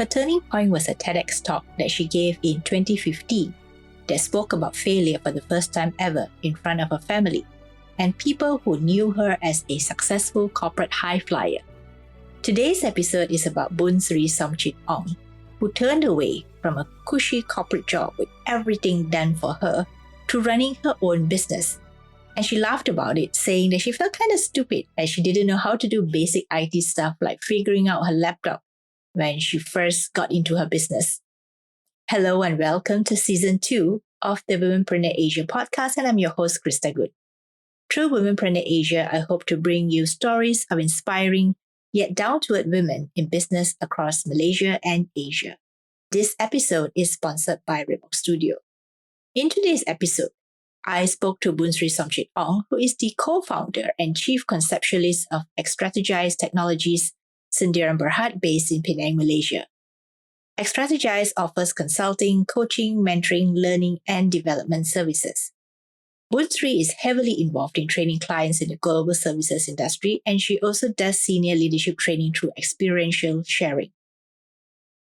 Her turning point was a TEDx Talk that she gave in 2015 that spoke about failure for the first time ever in front of her family and people who knew her as a successful corporate high flyer. Today's episode is about Boonsiri Somchit Ong, who turned away from a cushy corporate job with everything done for her to running her own business. And she laughed about it, saying that she felt kind of stupid as she didn't know how to do basic IT stuff like figuring out her laptop when she first got into her business. Hello and welcome to Season 2 of the Womenpreneur Asia podcast, and I'm your host, Krista Good. Through Womenpreneur Asia, I hope to bring you stories of inspiring yet down-to-earth women in business across Malaysia and Asia. This episode is sponsored by Reebok Studio. In today's episode, I spoke to Boonsiri Somchit Ong, who is the co-founder and chief conceptualist of Xtrategize Technologies Sdn Bhd based in Penang, Malaysia. Xtrategize offers consulting, coaching, mentoring, learning, and development services. Boonsiri is heavily involved in training clients in the global services industry, and she also does senior leadership training through experiential sharing.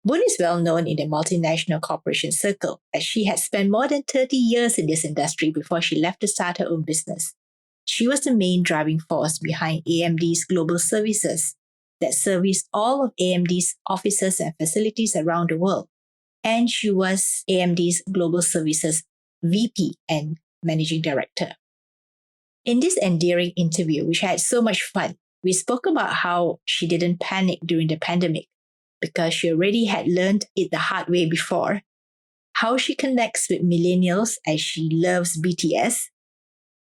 Boon is well known in the multinational corporation circle, as she had spent more than 30 years in this industry before she left to start her own business. She was the main driving force behind AMD's global services that serviced all of AMD's offices and facilities around the world. And she was AMD's global services VP and managing director. In this endearing interview, which had so much fun, we spoke about how she didn't panic during the pandemic, because she already had learned it the hard way before, how she connects with millennials as she loves BTS,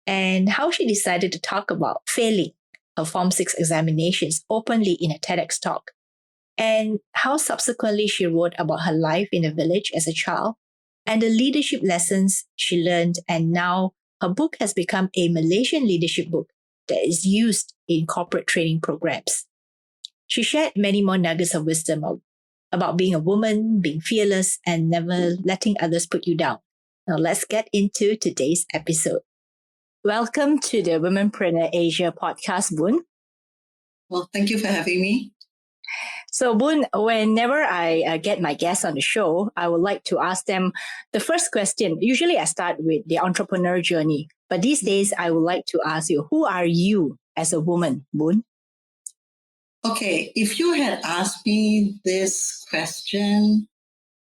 and how she decided to talk about failing her Form 6 examinations openly in a TEDx talk, and how subsequently she wrote about her life in a village as a child and the leadership lessons she learned, and now her book has become a Malaysian leadership book that is used in corporate training programs. She shared many more nuggets of wisdom about being a woman, being fearless, and never letting others put you down. Now let's get into today's episode. Welcome to the Womenpreneur Asia podcast, Boon. Well, thank you for having me. So Boon, whenever I get my guests on the show, I would like to ask them the first question. Usually I start with the entrepreneur journey, but these days I would like to ask you, who are you as a woman, Boon? Okay, if you had asked me this question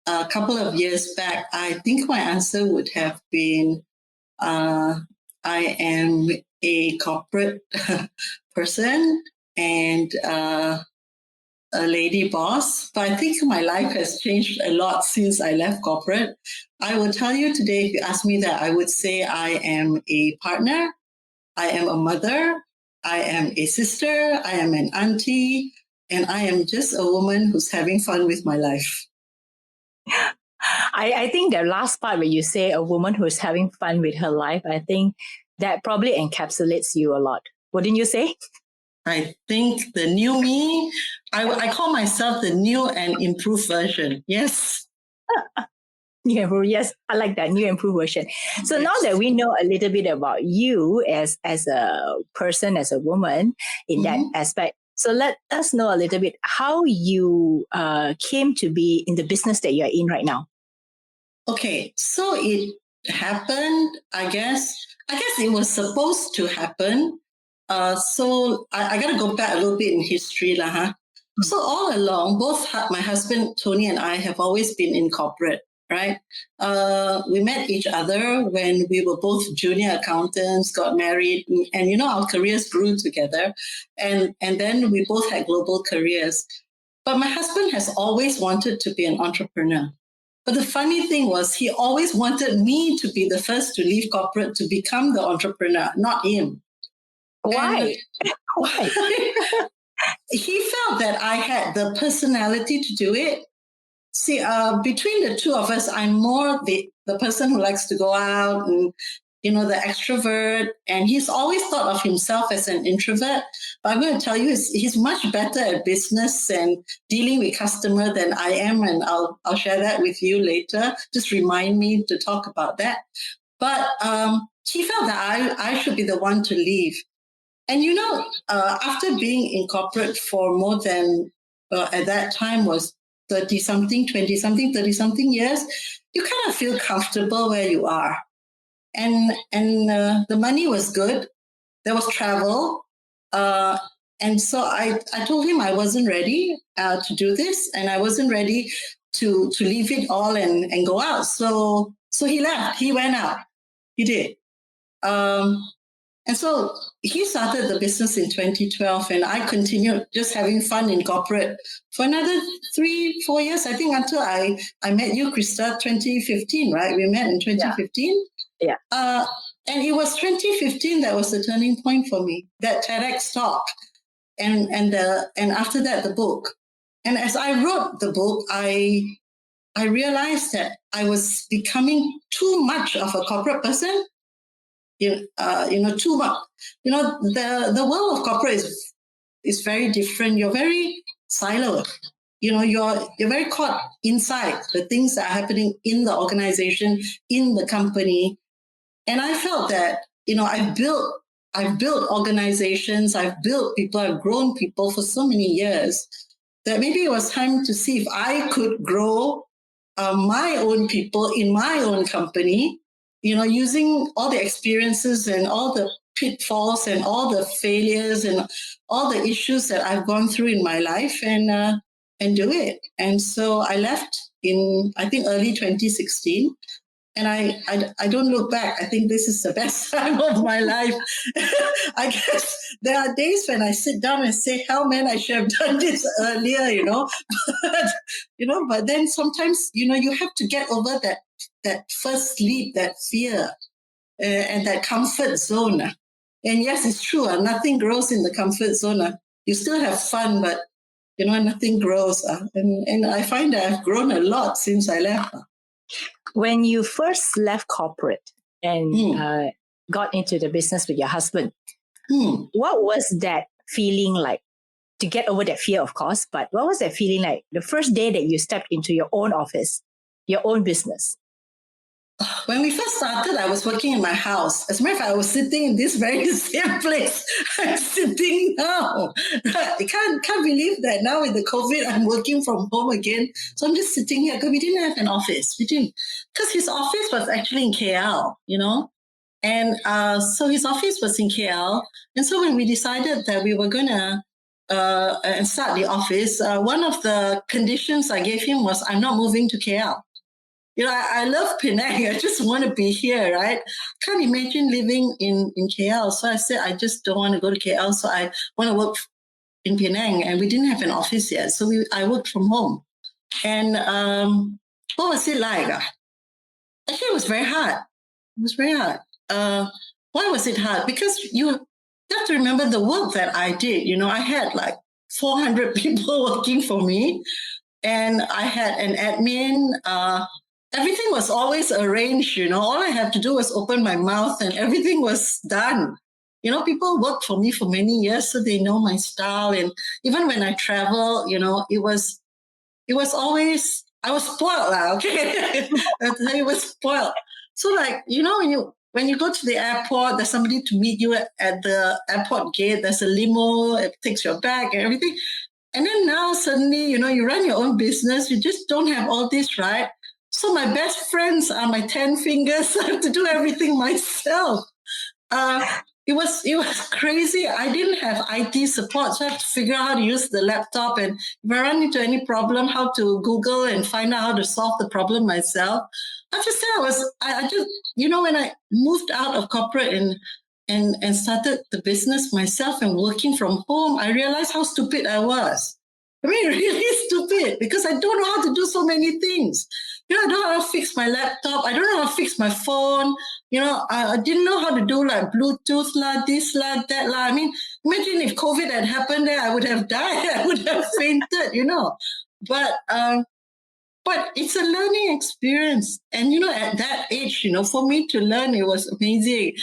a couple of years back, I think my answer would have been, I am a corporate person and a lady boss. But I think my life has changed a lot since I left corporate. I will tell you today, if you ask me that, I would say I am a partner, I am a mother, I am a sister, I am an auntie, and I am just a woman who's having fun with my life. I think the last part where you say a woman who's having fun with her life, I think that probably encapsulates you a lot. Wouldn't you say? I think the new me, I call myself the new and improved version. Yes. New improved, yes, I like that, new improved version. So now that we know a little bit about you as a person, as a woman in that aspect, so let us know a little bit how you came to be in the business that you're in right now. Okay, so it happened, I guess it was supposed to happen. So I got to go back a little bit in history. So all along, both my husband, Tony, and I have always been in corporate. Right? We met each other when we were both junior accountants, got married, and our careers grew together. And then we both had global careers. But my husband has always wanted to be an entrepreneur. But the funny thing was he always wanted me to be the first to leave corporate to become the entrepreneur, not him. Why? Why? He felt that I had the personality to do it. See, between the two of us, I'm more the person who likes to go out and, the extrovert. And he's always thought of himself as an introvert. But I'm going to tell you, he's much better at business and dealing with customer than I am. And I'll share that with you later. Just remind me to talk about that. But he felt that I should be the one to leave. And, after being in corporate for more than, at that time was 30-something, 20-something, 30-something years, you kind of feel comfortable where you are. And the money was good. There was travel. And so I told him I wasn't ready to do this, and I wasn't ready to leave it all and go out. So he left. He went out. He did. And so he started the business in 2012, and I continued just having fun in corporate for another 3-4 years, I think, until I met you, Krista, 2015, right? We met in 2015. Yeah. And it was 2015 that was the turning point for me, that TEDx talk. And after that, the book. And as I wrote the book, I realized that I was becoming too much of a corporate person. Too much. The world of corporate is very different. You're very siloed. You're very caught inside the things that are happening in the organization, in the company. And I felt that, I've built organizations, I've built people, I've grown people for so many years that maybe it was time to see if I could grow my own people in my own company, using all the experiences and all the pitfalls and all the failures and all the issues that I've gone through in my life and do it. And so I left in, I think, early 2016. And I don't look back. I think this is the best time of my life. I guess there are days when I sit down and say, hell, man, I should have done this earlier, But then sometimes, you have to get over that first leap, that fear and that comfort zone. And yes, it's true. Nothing grows in the comfort zone. You still have fun, but, nothing grows. And I find that I've grown a lot since I left. When you first left corporate and got into the business with your husband, what was that feeling like? To get over that fear, of course, but what was that feeling like the first day that you stepped into your own office, your own business? When we first started, I was working in my house. As a matter of fact, I was sitting in this very same place I'm sitting now. I can't believe that now with the COVID, I'm working from home again. So I'm just sitting here because we didn't have an office. We didn't, because his office was actually in KL, And so his office was in KL. And so when we decided that we were going to start the office, one of the conditions I gave him was I'm not moving to KL. I love Penang. I just want to be here, right? Can't imagine living in KL. So I said, I just don't want to go to KL. So I want to work in Penang. And we didn't have an office yet. So I worked from home. And what was it like? Actually, it was very hard. It was very hard. Why was it hard? Because you have to remember the work that I did. I had like 400 people working for me. And I had an admin. Everything was always arranged, All I had to do was open my mouth and everything was done. People worked for me for many years, so they know my style. And even when I travel, it was always, I was spoiled, okay? I was spoiled. So like, when you go to the airport, there's somebody to meet you at the airport gate. There's a limo, it takes your bag and everything. And then now suddenly, you run your own business. You just don't have all this, right? So my best friends are my 10 fingers. I have to do everything myself. It was crazy. I didn't have IT support, so I have to figure out how to use the laptop. And if I run into any problem, how to Google and find out how to solve the problem myself. I just said I just, when I moved out of corporate and started the business myself and working from home, I realized how stupid I was. I mean, really stupid, because I don't know how to do so many things. I don't know how to fix my laptop. I don't know how to fix my phone. I didn't know how to do like Bluetooth, this, that. I mean, imagine if COVID had happened there, I would have died. I would have fainted, But it's a learning experience. And, at that age, for me to learn, it was amazing.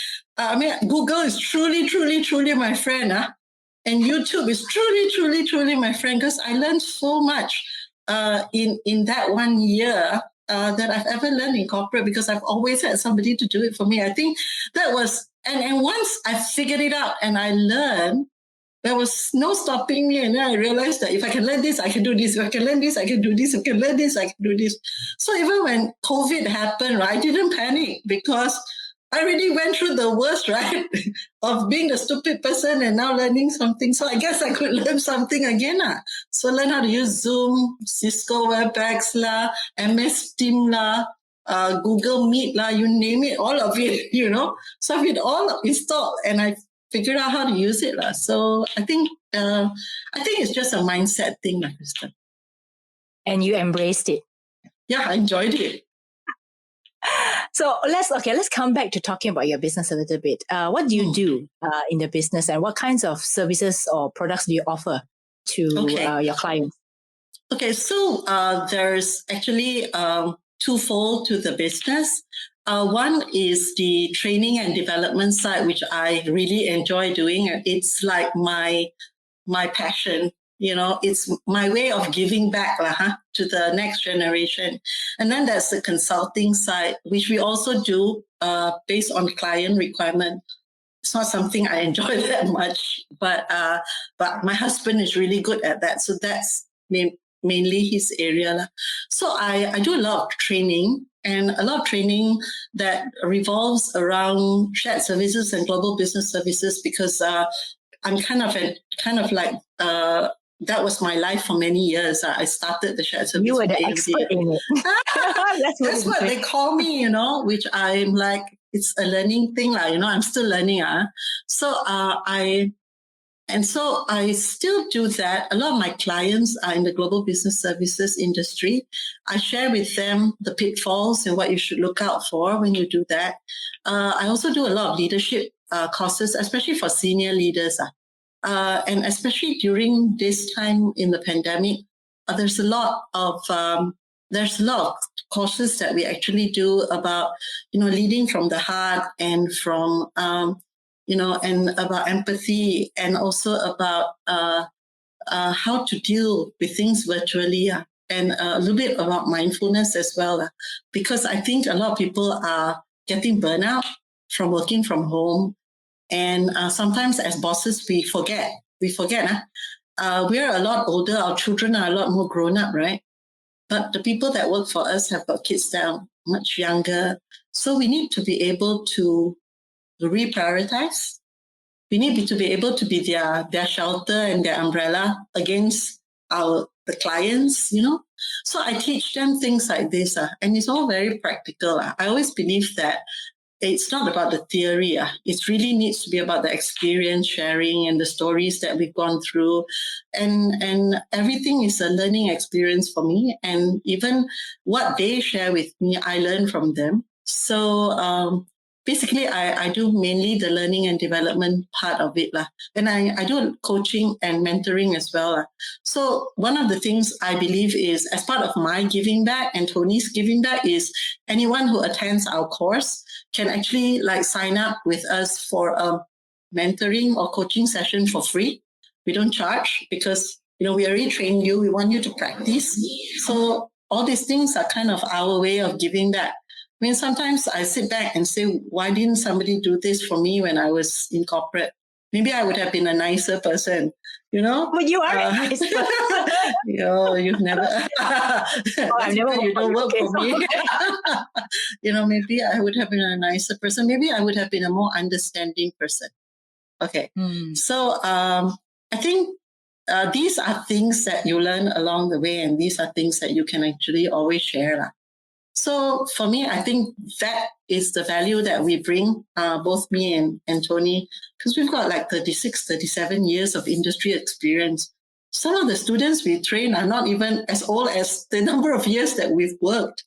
Google is truly, truly, truly my friend. And YouTube is truly, truly, truly my friend, because I learned so much in that 1 year that I've ever learned in corporate, because I've always had somebody to do it for me. I think that was, and once I figured it out and I learned, there was no stopping me. And then I realized that if I can learn this, I can do this. If I can learn this, I can do this. If I can learn this, I can do this. So even when COVID happened, right, I didn't panic because I already went through the worst, right, of being a stupid person and now learning something. So I guess I could learn something again. So learn how to use Zoom, Cisco WebEx la, MS Team la, Google Meet la, you name it, all of it, So I've all installed and I figured out how to use it la. So I think it's just a mindset thing, like Krista. And you embraced it. Yeah, I enjoyed it. So let's come back to talking about your business a little bit. What do you do in the business, and what kinds of services or products do you offer to your clients? Okay, so there's actually twofold to the business. One is the training and development side, which I really enjoy doing. It's like my passion. It's my way of giving back to the next generation. And then there's the consulting side, which we also do based on client requirement. It's not something I enjoy that much, but my husband is really good at that. So that's mainly his area. So I do a lot of training, and a lot of training that revolves around shared services and global business services, because I'm kind of like that was my life for many years. I started the shared service. You were the expert in it. That's what they call me, which I'm like, it's a learning thing, I'm still learning. So I still do that. A lot of my clients are in the global business services industry. I share with them the pitfalls and what you should look out for when you do that. I also do a lot of leadership courses, especially for senior leaders. And especially during this time in the pandemic, there's a lot of courses that we actually do about, leading from the heart, and from, and about empathy, and also about how to deal with things virtually, and a little bit about mindfulness as well. Because I think a lot of people are getting burnout from working from home. And sometimes as bosses, we forget. We're a lot older. Our children are a lot more grown up, right? But the people that work for us have got kids that are much younger. So we need to be able to reprioritize. We need to be able to be their shelter and their umbrella against the clients, So I teach them things like this, and it's all very practical. I always believe that it's not about the theory. It really needs to be about the experience sharing and the stories that we've gone through. And everything is a learning experience for me. And even what they share with me, I learn from them. So basically, I do mainly the learning and development part of it. And I do coaching and mentoring as well. So one of the things I believe is, as part of my giving back and Tony's giving back, is anyone who attends our course can actually sign up with us for a mentoring or coaching session for free. We don't charge because, we already trained you. We want you to practice. So all these things are kind of our way of giving back. I mean, sometimes I sit back and say, why didn't somebody do this for me when I was in corporate? Maybe I would have been a nicer person, But you are a nice person. You've never. I've never. You don't work for me. Maybe I would have been a nicer person. Maybe I would have been a more understanding person. Okay. So I think these are things that you learn along the way, and these are things that you can actually always share. So for me, I think that is the value that we bring, both me and Tony, because we've got 36, 37 years of industry experience. Some of the students we train are not even as old as the number of years that we've worked,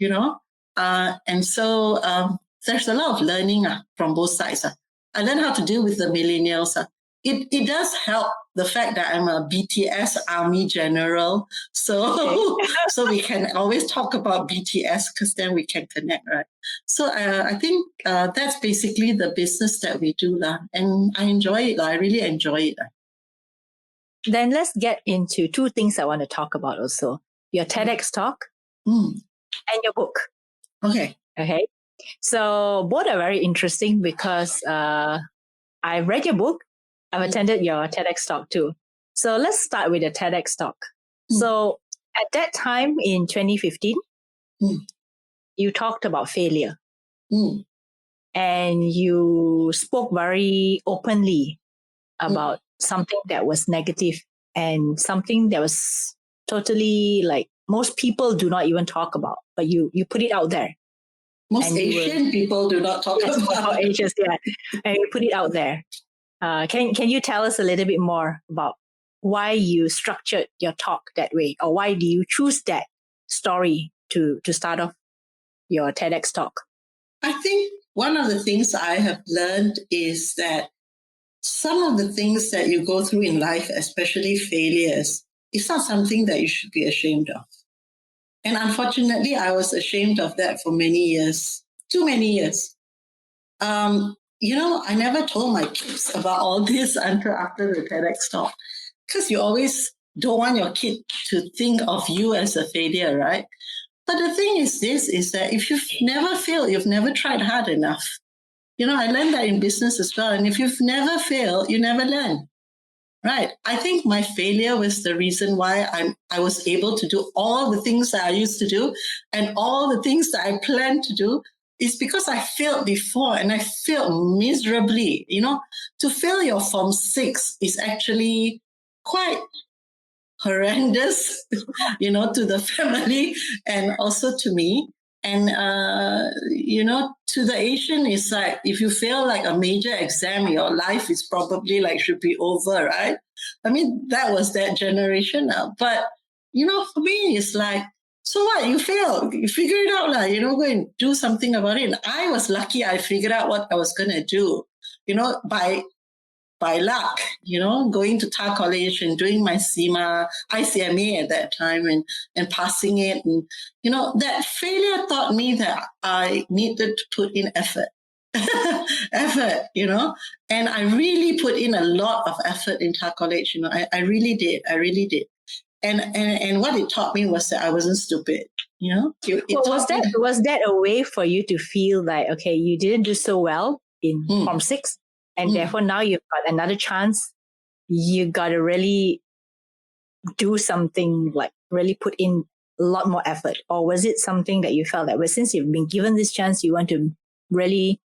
and so there's a lot of learning from both sides. I learned how to deal with the millennials. It does help the fact that I'm a BTS Army General. So so we can always talk about BTS because then we can connect, right? So I think that's basically the business that we do. And I enjoy it. I really enjoy it. Then let's get into two things I want to talk about also. Your TEDx Talk and your book. Okay. So both are very interesting because I read your book I've attended your TEDx Talk too. So let's start with the TEDx Talk. So at that time in 2015, you talked about failure. And you spoke very openly about something that was negative and something that was totally like most people do not even talk about, but you put it out there. Most Asian people do not talk about it. Asians, yeah. And you put it out there. Can you tell us a little bit more about why you structured your talk that way, or why do you choose that story to start off your TEDx talk? I think one of the things I have learned is that some of the things that you go through in life, especially failures, it's not something that you should be ashamed of. And unfortunately, I was ashamed of that for many years, too many years. I never told my kids about all this until after the TEDx talk, because you always don't want your kid to think of you as a failure, right? But the thing is that if you've never failed, you've never tried hard enough. I learned that in business as well. And if you've never failed, you never learn. Right. I think my failure was the reason why I was able to do all the things that I used to do and all the things that I planned to do is because I failed before and I failed miserably. To fail your Form 6 is actually quite horrendous, to the family and also to me. And, to the Asian, it's like if you fail like a major exam, your life is probably like should be over, right? I mean, that was that generation now. But, for me, it's like, so what? You failed. You figure it out, go and do something about it. And I was lucky I figured out what I was going to do, by luck, going to Thai College and doing my ICMA at that time and passing it. And, that failure taught me that I needed to put in effort, and I really put in a lot of effort in Thai College. I really did. And what it taught me was that I wasn't stupid. Was that a way for you to feel like, okay, you didn't do so well in Form 6? And therefore, now you've got another chance. You got to really do something, like really put in a lot more effort. Or was it something that you felt that, well, since you've been given this chance, you want to really,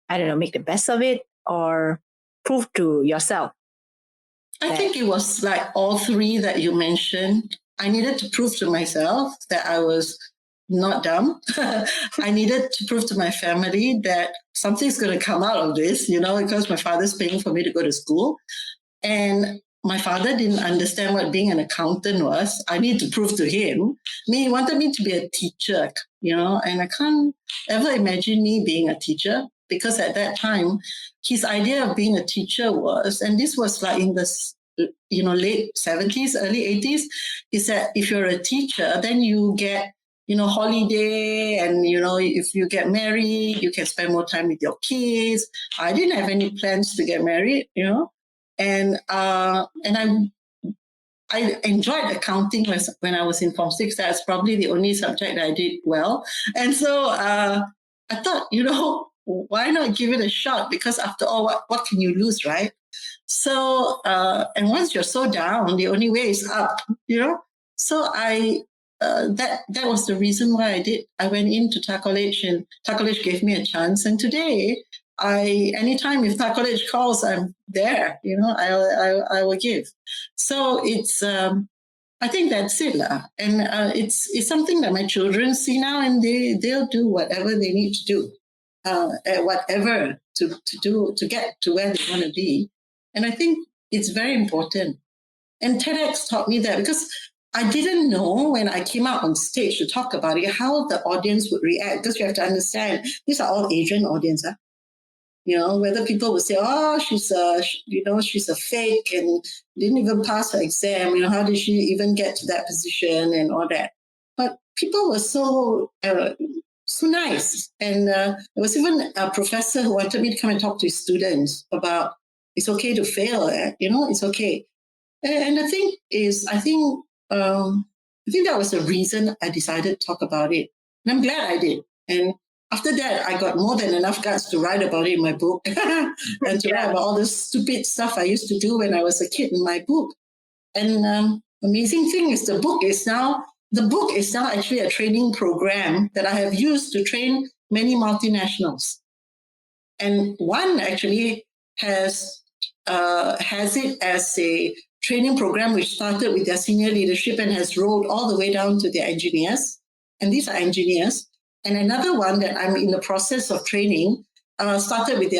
I don't know, make the best of it or prove to yourself? I think it was like all three that you mentioned. I needed to prove to myself that I was not dumb. I needed to prove to my family that something's going to come out of this, because my father's paying for me to go to school. And my father didn't understand what being an accountant was. I need to prove to him. He wanted me to be a teacher, and I can't ever imagine me being a teacher because at that time, his idea of being a teacher was, and this was like in the late 70s, early 80s, is that if you're a teacher, then you get holiday, and, if you get married, you can spend more time with your kids. I didn't have any plans to get married, and I enjoyed accounting when I was in Form 6. That's probably the only subject that I did well. And so I thought, why not give it a shot? Because after all, what can you lose, right? So, and once you're so down, the only way is up, So that was the reason why I went into Thai College, and Thai College gave me a chance. And today, anytime if Thai College calls, I'm there. I will give. So it's I think that's it, and it's something that my children see now, and they'll do whatever they need to do, whatever to get to where they want to be. And I think it's very important. And TEDx taught me that because I didn't know when I came out on stage to talk about it, how the audience would react. Because you have to understand, these are all Asian audience. Whether people would say, oh, she's a fake and didn't even pass her exam. How did she even get to that position and all that? But people were so nice. And there was even a professor who wanted me to come and talk to his students about it's okay to fail. It's okay. And the thing is, I think that was the reason I decided to talk about it. And I'm glad I did. And after that, I got more than enough guts to write about it in my book and to write about all the stupid stuff I used to do when I was a kid in my book. And amazing thing is the book is now actually a training program that I have used to train many multinationals. And one actually has it as a training program which started with their senior leadership and has rolled all the way down to their engineers. And these are engineers. And another one that I'm in the process of training started with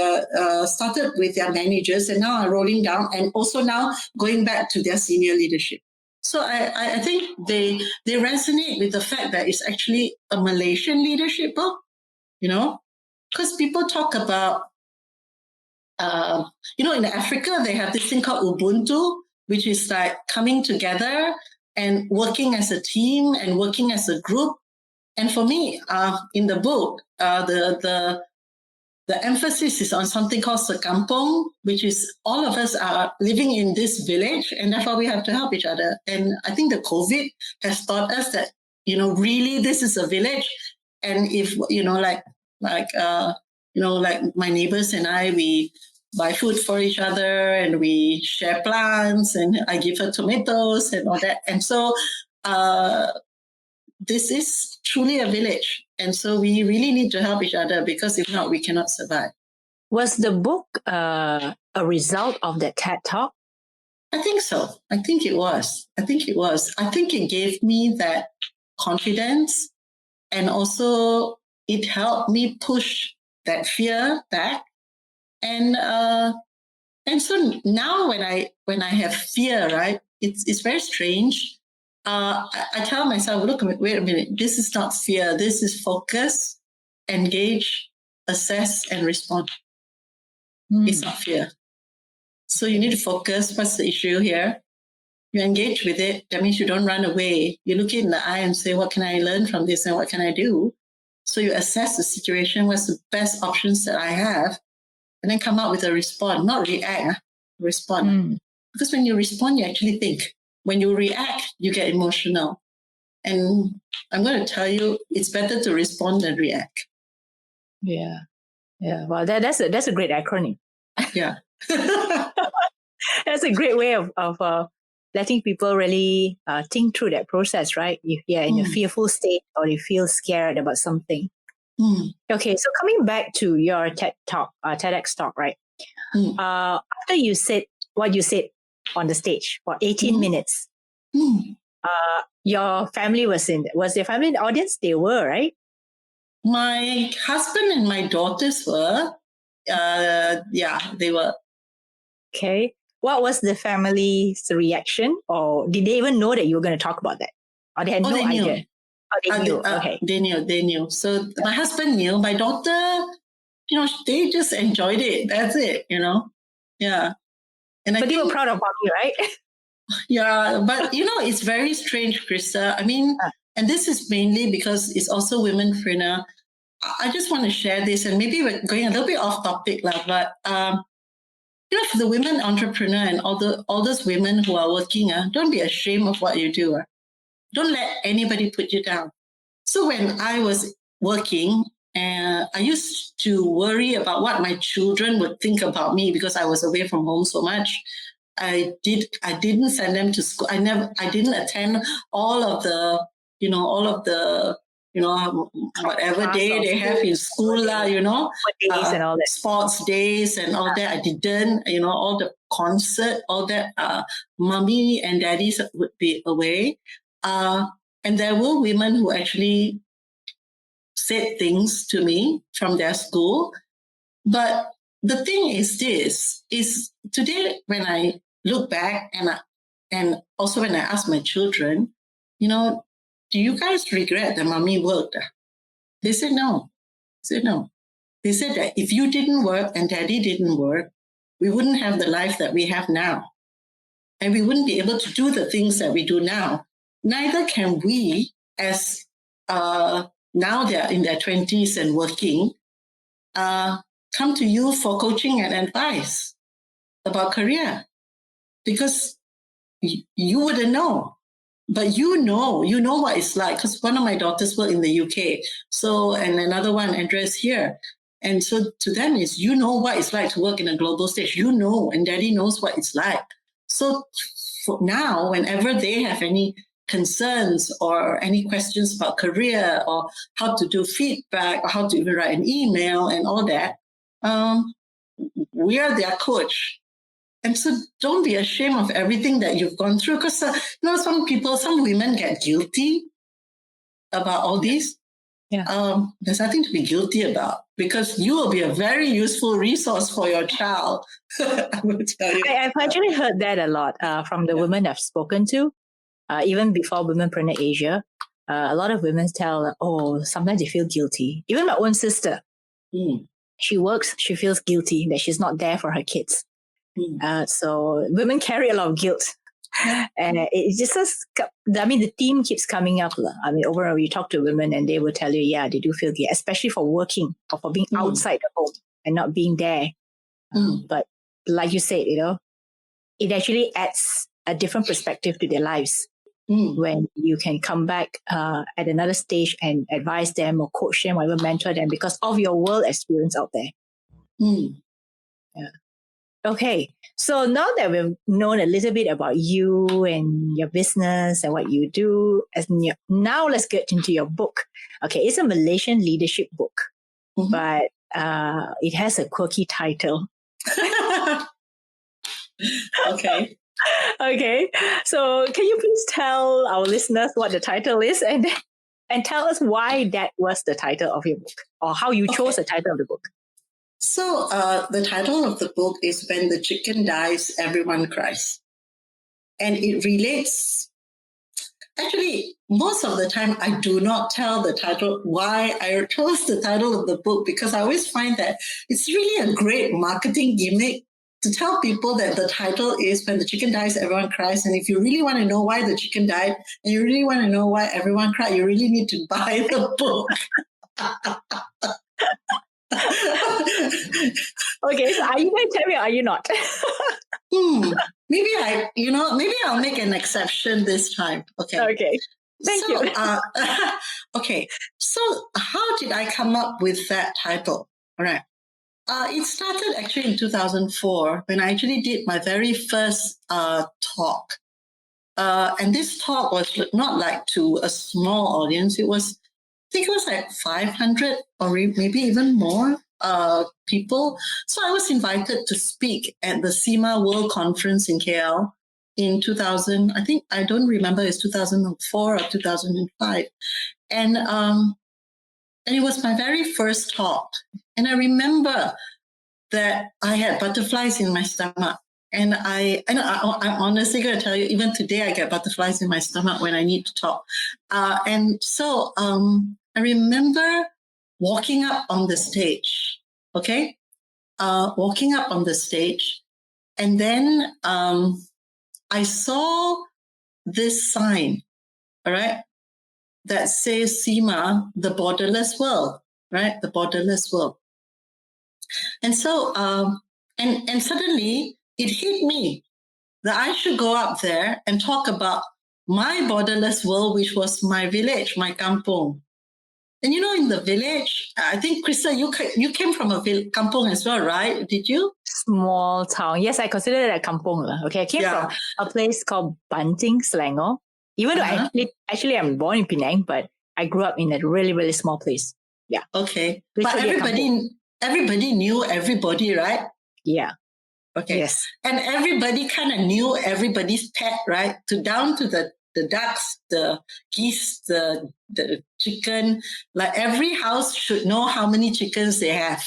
their managers, and now are rolling down, and also now going back to their senior leadership. So I think they resonate with the fact that it's actually a Malaysian leadership book, because people talk about, in Africa, they have this thing called Ubuntu, which is like coming together and working as a team and working as a group. And for me, in the book, the emphasis is on something called sekampung, which is all of us are living in this village, and therefore we have to help each other. And I think the COVID has taught us that, really this is a village. And if, like my neighbors and I, we buy food for each other and we share plants, and I give her tomatoes and all that. And so this is truly a village. And so we really need to help each other, because if not, we cannot survive. Was the book a result of that TED Talk? I think so. I think it was. I think it gave me that confidence, and also it helped me push that fear back. And so now when I have fear, right, it's very strange. I tell myself, look, wait a minute, this is not fear. This is focus, engage, assess, and respond. It's not fear. So you need to focus. What's the issue here? You engage with it. That means you don't run away. You look it in the eye and say, what can I learn from this and what can I do? So you assess the situation. What's the best options that I have? And then come out with a response, not react, respond. Because when you respond, you actually think. When you react, you get emotional. And I'm going to tell you, it's better to respond than react. Yeah. Well, that's a great acronym. Yeah. That's a great way of letting people really think through that process, right? If you're in a fearful state or you feel scared about something. Okay, so coming back to your TEDx talk, right? After you said what you said on the stage for 18 minutes, your family was your family in the audience? They were, right? My husband and my daughters were. They were. Okay. What was the family's reaction? Or did they even know that you were going to talk about that? Or they had no idea? Oh, they knew. Okay. They knew. So my husband knew. My daughter, they just enjoyed it. That's it, Yeah. And but they were proud of mommy, right? Yeah, but it's very strange, Krista. I mean, and this is mainly because it's also womenpreneur. I just want to share this, and maybe we're going a little bit off topic, but for the women entrepreneur and all those women who are working, don't be ashamed of what you do. Don't let anybody put you down. So when I was working, I used to worry about what my children would think about me because I was away from home so much. I didn't send them to school. I didn't attend all of the whatever day they have in school, days and all that. Sports days and all that. I didn't, all the concert, all that. Mommy and daddies would be away. And there were women who actually said things to me from their school. But the thing is today when I look back and also when I ask my children, do you guys regret that mommy worked? They said no. They said that if you didn't work and daddy didn't work, we wouldn't have the life that we have now. And we wouldn't be able to do the things that we do now. Neither can we, as now they're in their 20s and working, come to you for coaching and advice about career. Because you wouldn't know. But you know what it's like, because one of my daughters work in the UK. So, and another one, Andrea's here. And so to them is, you know what it's like to work in a global stage. You know, and daddy knows what it's like. So for now, whenever they have any concerns or any questions about career or how to do feedback or how to even write an email and all that, we are their coach. And so don't be ashamed of everything that you've gone through, because some women get guilty about all these. Yeah. There's nothing to be guilty about, because you will be a very useful resource for your child. I will tell you. I've actually heard that a lot from the women I've spoken to, even before Womenpreneur Asia. A lot of women tell, sometimes they feel guilty. Even my own sister, she works, she feels guilty that she's not there for her kids. So women carry a lot of guilt. And it's just, the theme keeps coming up. Overall, you talk to women and they will tell you, yeah, they do feel guilt, especially for working or for being outside the home and not being there. But like you said, it actually adds a different perspective to their lives when you can come back at another stage and advise them or coach them or even mentor them because of your world experience out there. Yeah. Okay, so now that we've known a little bit about you and your business and what you do, now let's get into your book. Okay, it's a Malaysian leadership book, but it has a quirky title. Okay. Okay, so can you please tell our listeners what the title is and tell us why that was the title of your book or how you chose the title of the book? So the title of the book is When the Chicken Dies, Everyone Cries. And it relates, actually, most of the time I do not tell the title, why I chose the title of the book, because I always find that it's really a great marketing gimmick to tell people that the title is When the Chicken Dies, Everyone Cries. And if you really want to know why the chicken died and you really want to know why everyone cried, you really need to buy the book. Okay, so are you going to tell me or are you not? Maybe I'll make an exception this time. Okay. Thank you. Okay. So how did I come up with that title? All right. It started actually in 2004 when I actually did my very first talk. And this talk was not like to a small audience. I think it was like 500 or maybe even more people. So I was invited to speak at the CIMA World Conference in KL in 2000. I don't remember, it's 2004 or 2005. And it was my very first talk. And I remember that I had butterflies in my stomach. And I'm honestly going to tell you, even today I get butterflies in my stomach when I need to talk. And so I remember walking up on the stage, okay? Walking up on the stage. And then I saw this sign, all right, that says CIMA, the borderless world, right? The borderless world. And so, and suddenly it hit me that I should go up there and talk about my borderless world, which was my village, my kampung. And in the village, I think, Krista, you came from a kampung as well, right? Did you? Small town. Yes, I consider it a kampung. Okay, I came from a place called Banting, Selangor. Even though actually I'm born in Penang, but I grew up in a really, really small place. Yeah. Okay. But everybody knew everybody, right? Yeah. Okay. Yes. And everybody kind of knew everybody's pet, right? Down to the ducks, the geese, the chicken. Like every house should know how many chickens they have.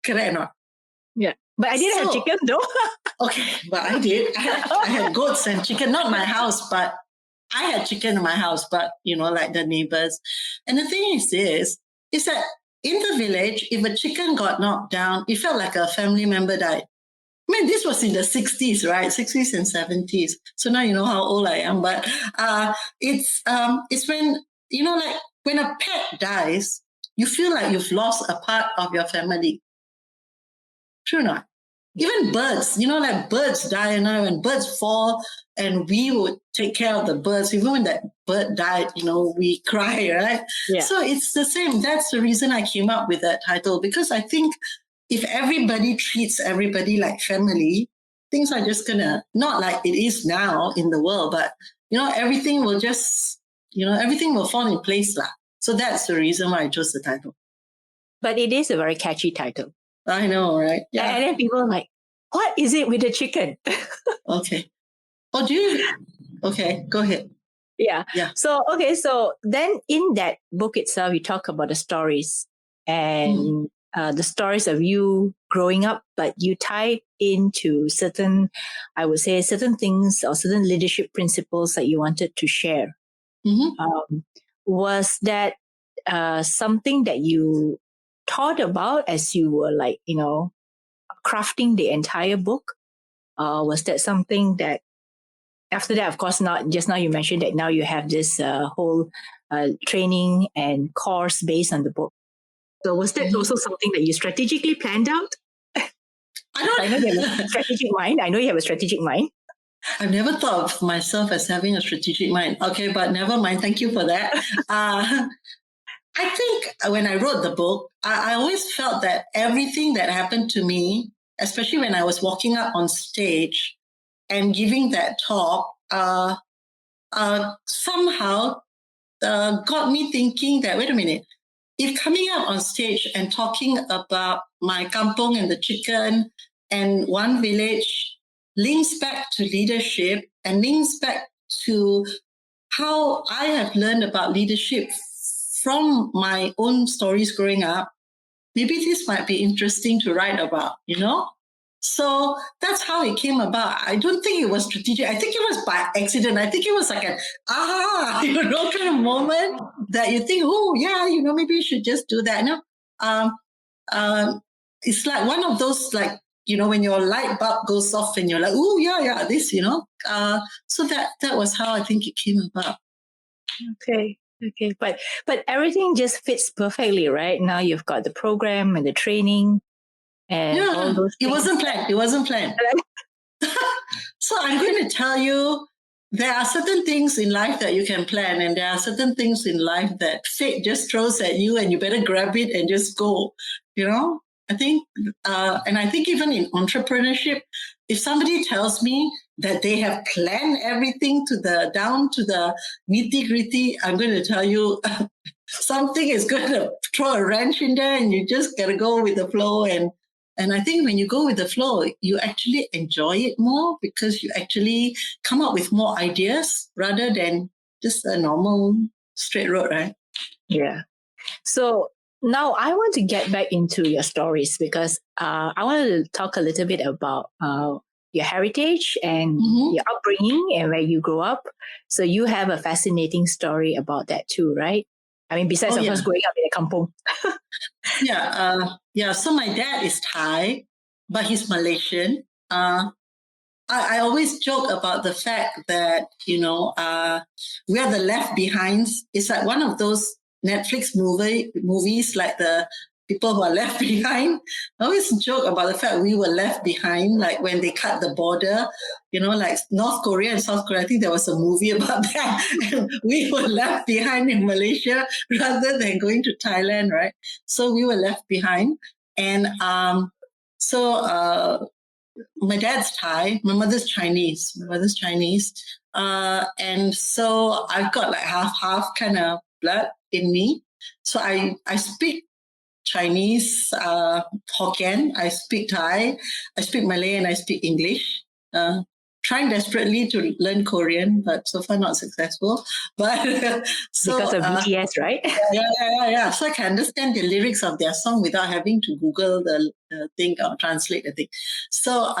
Correct or not? Yeah. But I didn't have chicken though. Okay, but I did. I had goats and chicken, not my house, but I had chicken in my house, but like the neighbors. And the thing is that in the village, if a chicken got knocked down, it felt like a family member died. I mean, this was in the 60s, right? 60s and 70s. So now you know how old I am. But it's when, like when a pet dies, you feel like you've lost a part of your family. True or not? Even birds, like birds die, and when birds fall, and we would take care of the birds. Even when that bird died, we cry, right? Yeah. So it's the same. That's the reason I came up with that title, because I think if everybody treats everybody like family, things are just gonna, not like it is now in the world, but everything will just, everything will fall in place lah. So that's the reason why I chose the title. But it is a very catchy title. I know, right? Yeah. And then people are like, what is it with the chicken? Okay. Oh, do you? Okay, go ahead. Yeah. Yeah. So then in that book itself, you talk about the stories and the stories of you growing up, but you tie into certain things or certain leadership principles that you wanted to share. Was that something that you thought about as you were crafting the entire book? Was that something that after that, of course, not just now you mentioned that now you have this whole training and course based on the book. So was that also something that you strategically planned out? I know you have a strategic mind. I've never thought of myself as having a strategic mind. Okay, but never mind. Thank you for that. I think when I wrote the book, I always felt that everything that happened to me, especially when I was walking up on stage and giving that talk, somehow got me thinking that, wait a minute, if coming up on stage and talking about my kampong and the chicken and one village links back to leadership and links back to how I have learned about leadership from my own stories growing up, maybe this might be interesting to write about, So that's how it came about. I don't think it was strategic. I think it was by accident. I think it was like an kind of moment that you think, oh yeah, maybe you should just do that. It's like one of those, like, when your light bulb goes off and you're like, oh yeah, this, so that was how I think it came about. Okay. But everything just fits perfectly, right? Now you've got the program and the training and all those things. It wasn't planned. So I'm going to tell you, there are certain things in life that you can plan, and there are certain things in life that fate just throws at you and you better grab it and just go, I think, and I think even in entrepreneurship, if somebody tells me that they have planned everything down to the nitty gritty, I'm going to tell you something is going to throw a wrench in there, and you just got to go with the flow. And I think when you go with the flow, you actually enjoy it more because you actually come up with more ideas rather than just a normal straight road, right? Yeah. So now I want to get back into your stories because I want to talk a little bit about your heritage and your upbringing and where you grew up. So you have a fascinating story about that too, right? I mean, besides, of course, growing up in a kampong. Yeah. So my dad is Thai, but he's Malaysian. I always joke about the fact that, we are the left behinds. It's like one of those Netflix movies like the people who are left behind. I always joke about the fact we were left behind, like when they cut the border, like North Korea and South Korea. I think there was a movie about that. We were left behind in Malaysia rather than going to Thailand, right? So we were left behind. And my dad's Thai, my mother's Chinese. And so I've got like half kind of blood in me. So I speak Chinese, Hokkien, I speak Thai, I speak Malay, and I speak English. Trying desperately to learn Korean, but so far not successful. But because of BTS, right? Yeah. So I can understand the lyrics of their song without having to Google the thing or translate the thing. So,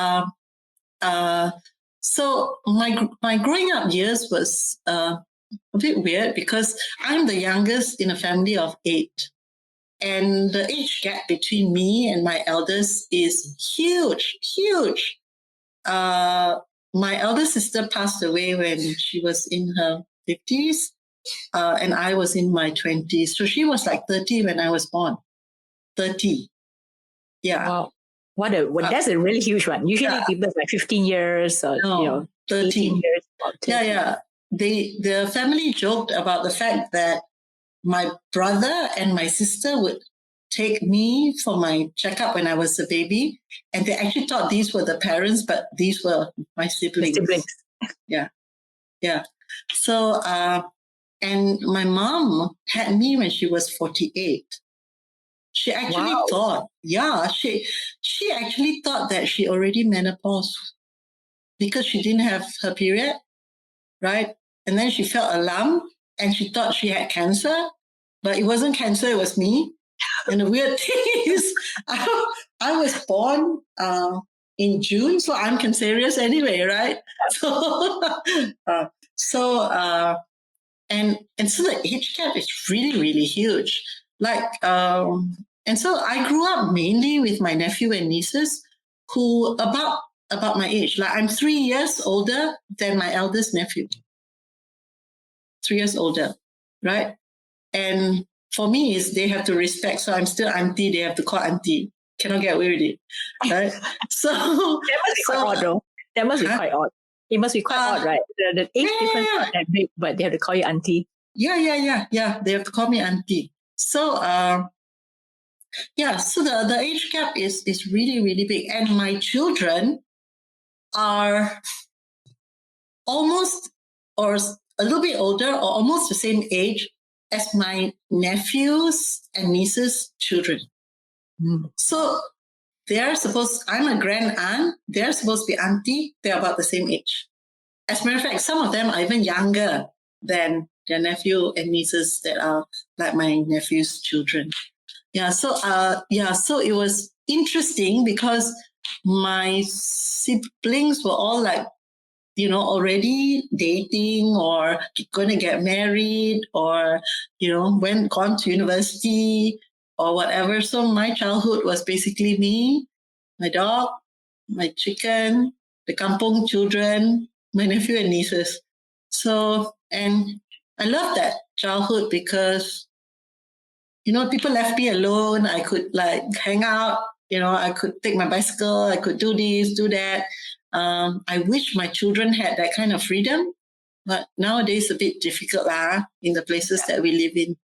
so my growing up years was a bit weird because I'm the youngest in a family of 8. And the age gap between me and my eldest is huge. My elder sister passed away when she was in her 50s, and I was in my 20s. So she was like 30 when I was born. 30. Yeah. Wow. That's a really huge one. Usually people like 15 years or, 13. 18 years, about 13. Yeah. The family joked about the fact that my brother and my sister would take me for my checkup when I was a baby, and they actually thought these were the parents, but these were my siblings. Yeah. So, and my mom had me when she was 48. She actually thought, she actually thought that she already menopaused because she didn't have her period, right? And then she felt alarmed and she thought she had cancer, but it wasn't cancer, it was me. And the weird thing is, I was born in June, so I'm cancerous anyway, right? And so the age gap is really, really huge. And so I grew up mainly with my nephew and nieces who about my age. Like I'm 3 years older than my eldest nephew. 3 years older, right? And for me, is they have to respect. So I'm still auntie. They have to call auntie. Cannot get away with it, right? So that must be quite odd, though. That must be quite odd. It must be quite odd, right? The age difference is not that big, but they have to call you auntie. Yeah. They have to call me auntie. So so the age gap is really, really big. And my children are almost or a little bit older or almost the same age as my nephews and nieces' children. So I'm a grand aunt, they're supposed to be auntie, they're about the same age. As a matter of fact, some of them are even younger than their nephew and nieces that are like my nephew's children. So it was interesting because my siblings were all like, already dating or going to get married or, gone to university or whatever. So my childhood was basically me, my dog, my chicken, the kampong children, my nephew and nieces. So, and I love that childhood because, people left me alone. I could hang out, I could take my bicycle, I could do this, do that. I wish my children had that kind of freedom, but nowadays a bit difficult in the places that we live in.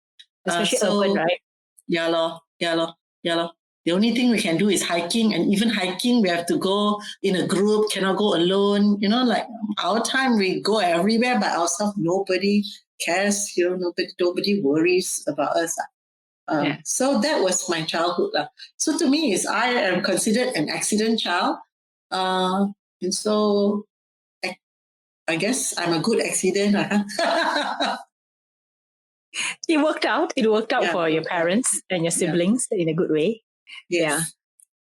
Especially urban, right? Yeah, lor. The only thing we can do is hiking, and even hiking, we have to go in a group, cannot go alone. Like our time, we go everywhere by ourselves. Nobody cares, nobody worries about us. So that was my childhood. So to me, I am considered an accident child. And so I guess I'm a good accident. It worked out. It worked out for your parents and your siblings in a good way. Yes. Yeah.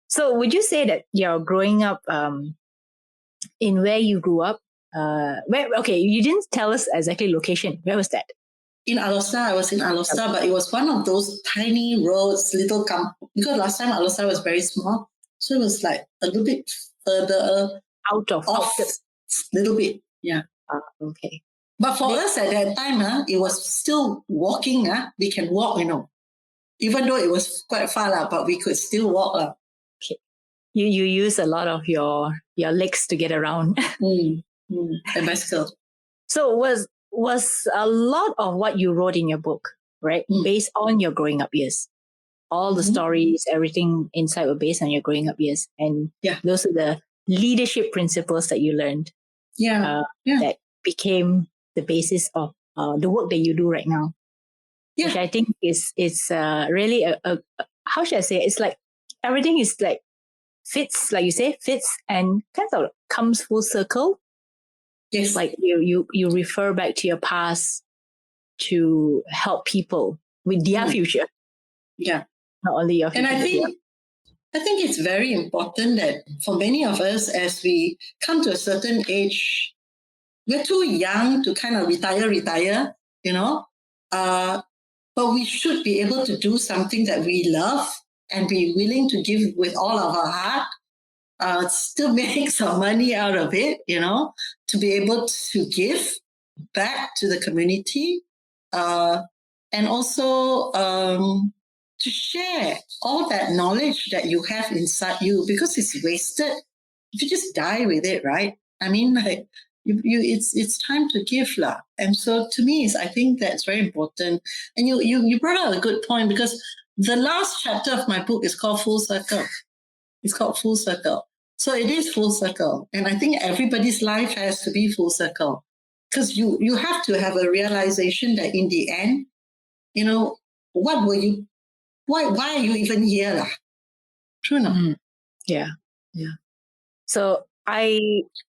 So would you say that you're growing up in where you grew up? You didn't tell us exactly location. Where was that? In Alosta. I was in Alosta, but it was one of those tiny roads, little because last time Alosta was very small. So it was like a little bit further off a little bit. Yeah. Okay. But for us at that time, it was still walking. We can walk, even though it was quite far, but we could still walk. Okay. You use a lot of your legs to get around. And bicycle. So was a lot of what you wrote in your book, right, based on your growing up years? All the stories, everything inside were based on your growing up years. And those are the leadership principles that you learned. That became the basis of the work that you do right now. Which I think is really a how should I say it? It's like everything is like fits, like you say, fits and kind of comes full circle. Yes. Like you refer back to your past to help people with their future. Yeah. Not only your future. And I think it's very important that for many of us, as we come to a certain age, we're too young to kind of retire, but we should be able to do something that we love and be willing to give with all of our heart, still make some money out of it, to be able to give back to the community, and also to share all that knowledge that you have inside you, because it's wasted if you just die with it, right? I mean, It's time to give lah. And so to me, I think that's very important. And you brought out a good point, because the last chapter of my book is called Full Circle. It's called Full Circle. So it is full circle. And I think everybody's life has to be full circle, because you have to have a realization that in the end, what were you, why are you even here lah? True enough. Yeah. So I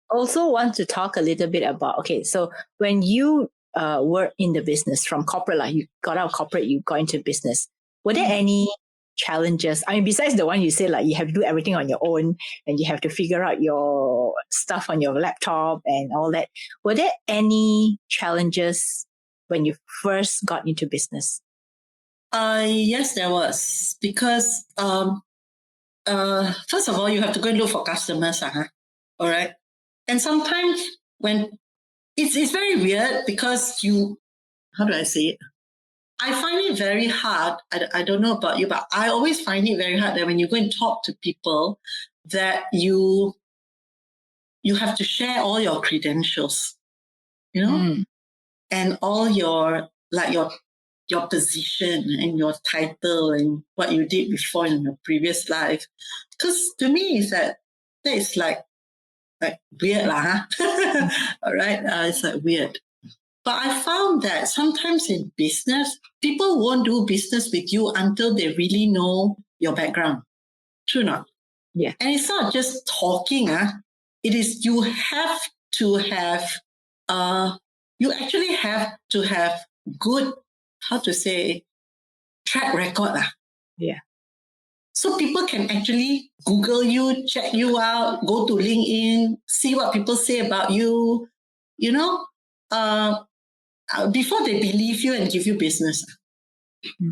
also want to talk a little bit about, okay, so when you were in the business from corporate, like you got out of corporate, you got into business, were there any challenges? I mean, besides the one you say, like you have to do everything on your own and you have to figure out your stuff on your laptop and all that, were there any challenges when you first got into business? Yes, there was, because first of all, you have to go and look for customers, all right? And sometimes when it's very weird, because how do I say it? I find it very hard. I don't know about you, but I always find it very hard that when you go and talk to people, that you have to share all your credentials, and all your position and your title and what you did before in your previous life. Because to me, that is like weird lah. All right, it's like weird. But I found that sometimes in business, people won't do business with you until they really know your background. True or not? Yeah. And it's not just talking. It is, you have to have, you actually have to have good, how to say, track record. Yeah. So people can actually Google you, check you out, go to LinkedIn, see what people say about you, before they believe you and give you business,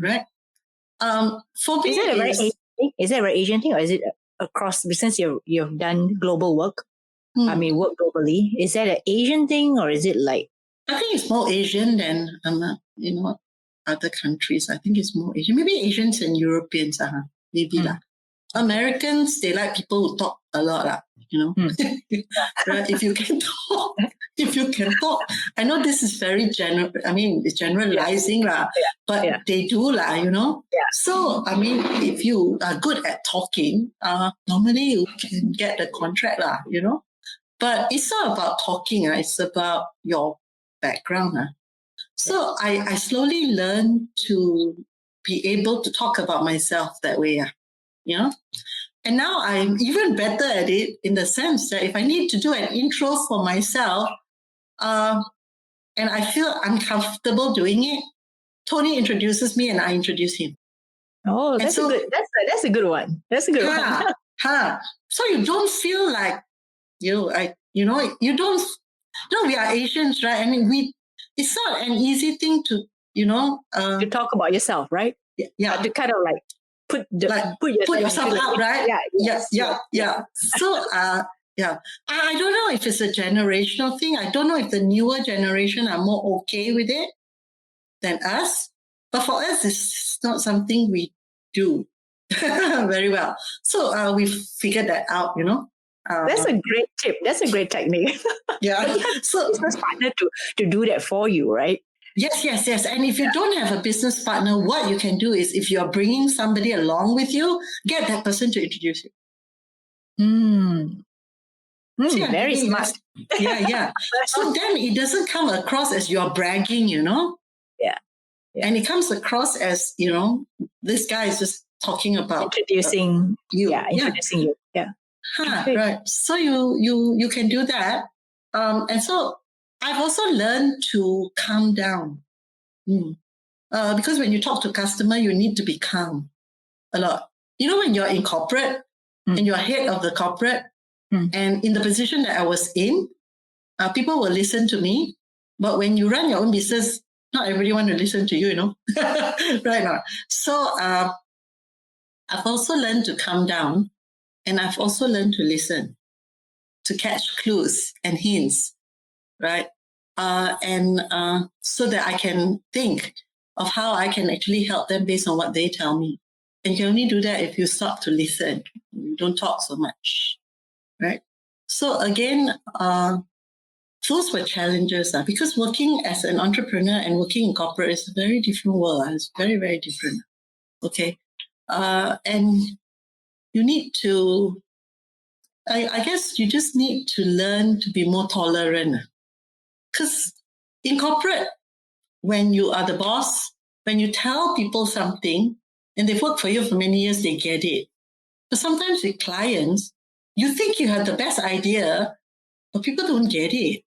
right? For me, is that a very Asian thing, or is it across, since you've done global work? I mean, work globally. Is that an Asian thing, or is it like? I think it's more Asian than other countries. I think it's more Asian. Maybe Asians and Europeans, maybe lah. Americans, they like people who talk a lot lah. Right? If you can talk. I know this is very general. I mean, it's generalizing lah, but they do lah. Yeah. So I mean, if you are good at talking, normally you can get the contract lah. But it's not about talking. It's about your background. So I slowly learned to be able to talk about myself that way. And now I'm even better at it, in the sense that if I need to do an intro for myself, and I feel uncomfortable doing it, Tony introduces me and I introduce him. Oh, that's a good one. That's a good one. So you don't feel like you don't. We are Asians, right? I mean, it's not an easy thing to to talk about yourself, right? Yeah. To kind of like put yourself up, right? Yeah. So I don't know if it's a generational thing. I don't know if the newer generation are more okay with it than us. But for us, it's not something we do very well. So we figured that out, That's a great tip. That's a great technique. Yeah. So business partner to do that for you, right? Yes. And if you don't have a business partner, what you can do is, if you're bringing somebody along with you, get that person to introduce you. Very smart. Yeah. So then it doesn't come across as you're bragging, Yeah. And it comes across as, this guy is just talking about introducing you. Yeah, introducing you. Yeah. Right. So you can do that. And so I've also learned to calm down. Because when you talk to a customer, you need to be calm a lot. When you're in corporate and you're head of the corporate, and in the position that I was in, people will listen to me. But when you run your own business, not everybody want to listen to you, right now. So I've also learned to calm down, and I've also learned to listen, to catch clues and hints, right? So that I can think of how I can actually help them based on what they tell me. And you can only do that if you stop to listen. You don't talk so much, right? So again, those were challenges because working as an entrepreneur and working in corporate is a very different world. It's very, very different. Okay. And you need to, I guess you just need to learn to be more tolerant. Because in corporate, when you are the boss, when you tell people something and they've worked for you for many years, they get it. But sometimes with clients, you think you have the best idea, but people don't get it.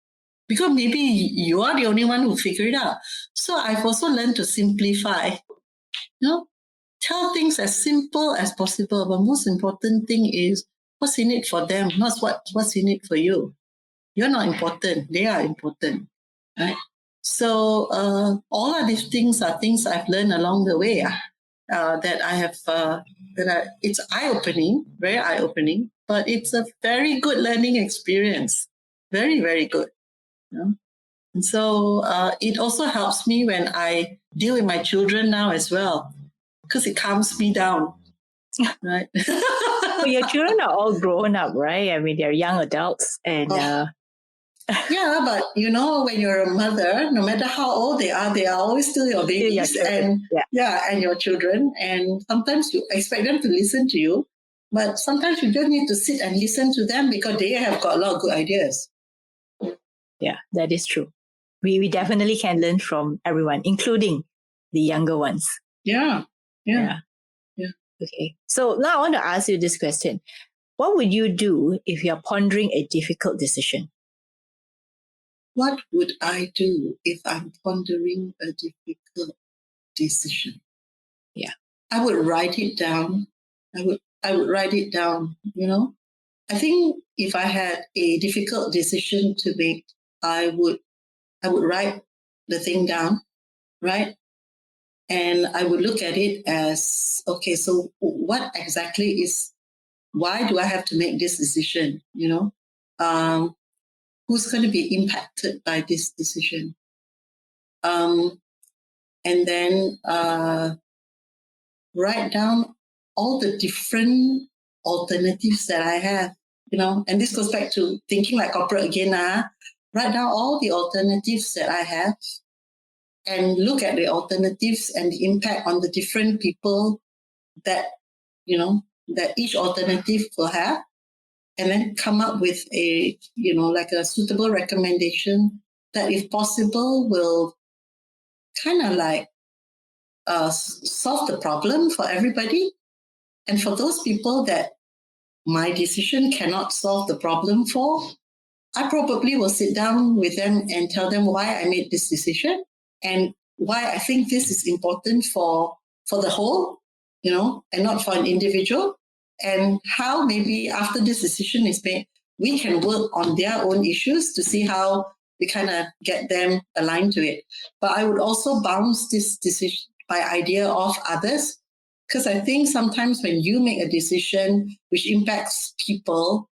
Because maybe you are the only one who figured it out. So I've also learned to simplify. Tell things as simple as possible. But most important thing is what's in it for them, not what's in it for you. You're not important. They are important, right? So all of these things are things I've learned along the way. That I have. It's eye-opening, very eye-opening, but it's a very good learning experience. Very, very good. And so it also helps me when I deal with my children now as well, because it calms me down, right? Well, your children are all grown up, right? I mean, they're young adults, and yeah, but when you're a mother, no matter how old they are always still your babies and and your children. And sometimes you expect them to listen to you, but sometimes you just need to sit and listen to them because they have got a lot of good ideas. Yeah, that is true. We definitely can learn from everyone, including the younger ones. Yeah. Okay. So now I want to ask you this question. What would you do if you're pondering a difficult decision? What would I do if I'm pondering a difficult decision? Yeah. I would write it down. I would write it down, I think if I had a difficult decision to make, I would write the thing down, right? And I would look at it as, okay, so what exactly why do I have to make this decision? Who's going to be impacted by this decision? And then write down all the different alternatives that I have, and this goes back to thinking like corporate again. Write down all the alternatives that I have and look at the alternatives and the impact on the different people that, that each alternative will have, and then come up with a, like a suitable recommendation that if possible will kind of like solve the problem for everybody. And for those people that my decision cannot solve the problem for, I probably will sit down with them and tell them why I made this decision and why I think this is important for the whole, and not for an individual, and how maybe after this decision is made, we can work on their own issues to see how we kind of get them aligned to it. But I would also bounce this decision by idea off others, because I think sometimes when you make a decision which impacts people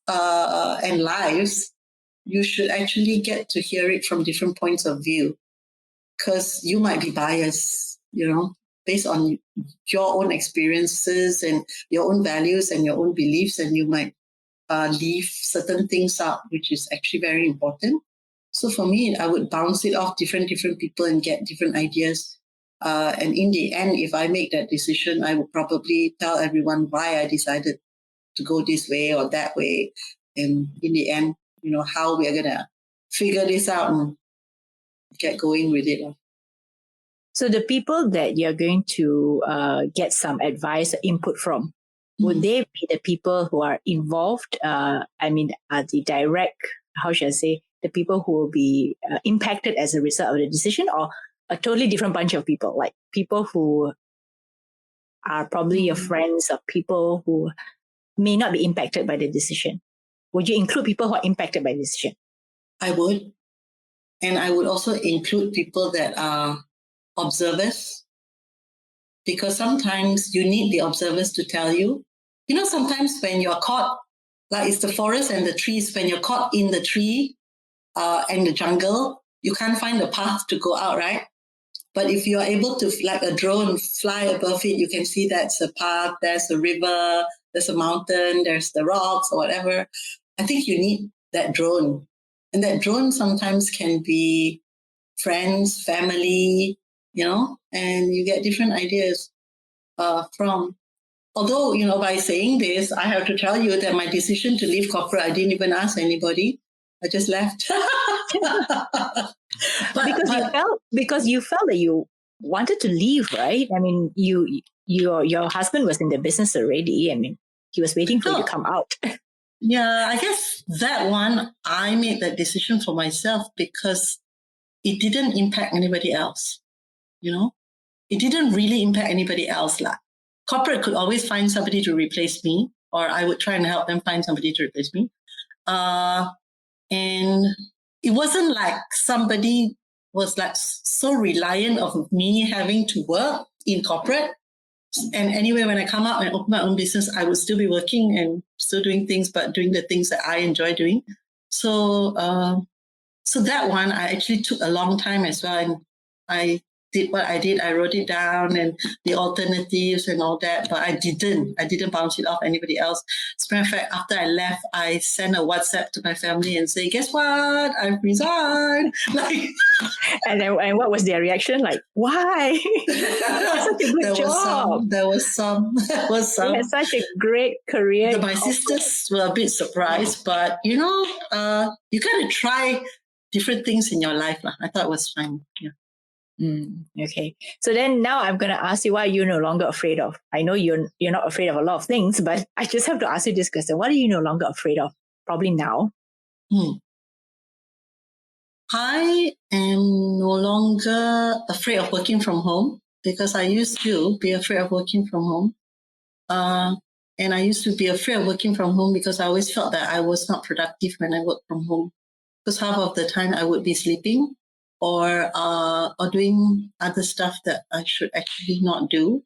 and lives, you should actually get to hear it from different points of view, because you might be biased, based on your own experiences and your own values and your own beliefs, and you might leave certain things out, which is actually very important. So for me, I would bounce it off different people and get different ideas. And in the end, if I make that decision, I would probably tell everyone why I decided to go this way or that way. And in the end, how we are going to figure this out and get going with it. So the people that you're going to get some advice or input from, would they be the people who are involved? Are the direct, how should I say, the people who will be impacted as a result of the decision, or a totally different bunch of people, like people who are probably your friends or people who may not be impacted by the decision? Would you include people who are impacted by the decision? I would. And I would also include people that are observers, because sometimes you need the observers to tell you. Sometimes when you're caught, like it's the forest and the trees, when you're caught in the tree and the jungle, you can't find the path to go out, right? But if you're able to, like a drone, fly above it, you can see that's a path, there's a river, there's a mountain, there's the rocks or whatever. I think you need that drone. And that drone sometimes can be friends, family, and you get different ideas from. Although, by saying this, I have to tell you that my decision to leave corporate, I didn't even ask anybody. I just left. Because you felt that you wanted to leave, right? I mean, your husband was in the business already. I mean, he was waiting for you to come out. Yeah, I guess that one, I made that decision for myself because it didn't impact anybody else. It didn't really impact anybody else. Corporate could always find somebody to replace me, or I would try and help them find somebody to replace me. And it wasn't like somebody was like so reliant of me having to work in corporate. And anyway, when I come out and open my own business, I would still be working and still doing things, but doing the things that I enjoy doing. So that one, I actually took a long time as well. And I did what I did. I wrote it down and the alternatives and all that, but I didn't bounce it off anybody else. As a matter of fact, after I left, I sent a WhatsApp to my family and say, guess what? I've resigned. And what was their reaction? Like, why? Such a good job. There was some. You had such a great career. My sisters were a bit surprised, but you got to try different things in your life. I thought it was fine. Yeah. Okay. So then now I'm going to ask you, what are you no longer afraid of? I know you're not afraid of a lot of things, but I just have to ask you this question. What are you no longer afraid of? Probably now. I am no longer afraid of working from home because I used to be afraid of working from home. And I used to be afraid of working from home because I always felt that I was not productive when I worked from home. Because half of the time I would be sleeping or doing other stuff that I should actually not do,